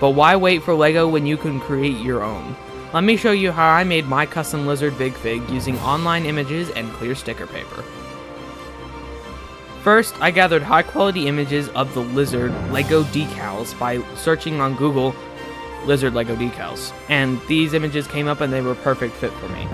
But why wait for LEGO when you can create your own? Let me show you how I made my custom lizard Big Fig using online images and clear sticker paper. First, I gathered high quality images of the lizard LEGO decals by searching on Google lizard LEGO decals, and these images came up and they were a perfect fit for me.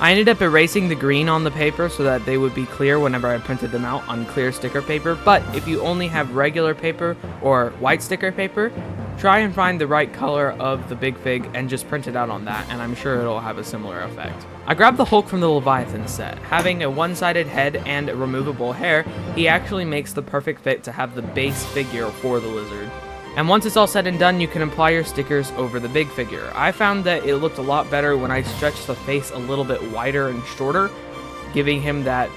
I ended up erasing the green on the paper so that they would be clear whenever I printed them out on clear sticker paper, but if you only have regular paper or white sticker paper, try and find the right color of the Big Fig and just print it out on that, and I'm sure it'll have a similar effect. I grabbed the Hulk from the Leviathan set. Having a one-sided head and removable hair, he actually makes the perfect fit to have the base figure for the lizard. And once it's all said and done, you can apply your stickers over the big figure. I found that it looked a lot better when I stretched the face a little bit wider and shorter, giving him that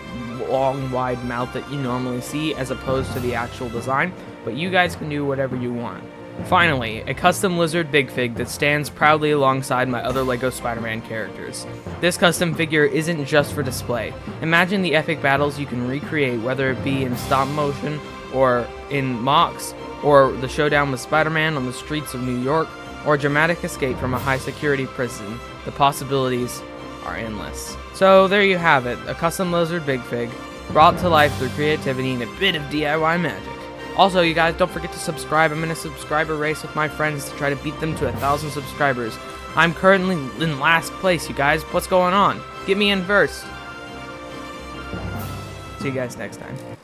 long, wide mouth that you normally see as opposed to the actual design, but you guys can do whatever you want. Finally, a custom lizard Big Fig that stands proudly alongside my other LEGO Spider-Man characters. This custom figure isn't just for display. Imagine the epic battles you can recreate, whether it be in stop motion or in mocks, or the showdown with Spider-Man on the streets of New York, or a dramatic escape from a high-security prison. The possibilities are endless. So there you have it, a custom lizard Big Fig, brought to life through creativity and a bit of DIY magic. Also, you guys, don't forget to subscribe. I'm in a subscriber race with my friends to try to beat them to 1,000 subscribers. I'm currently in last place, you guys. What's going on? Get me in first. See you guys next time.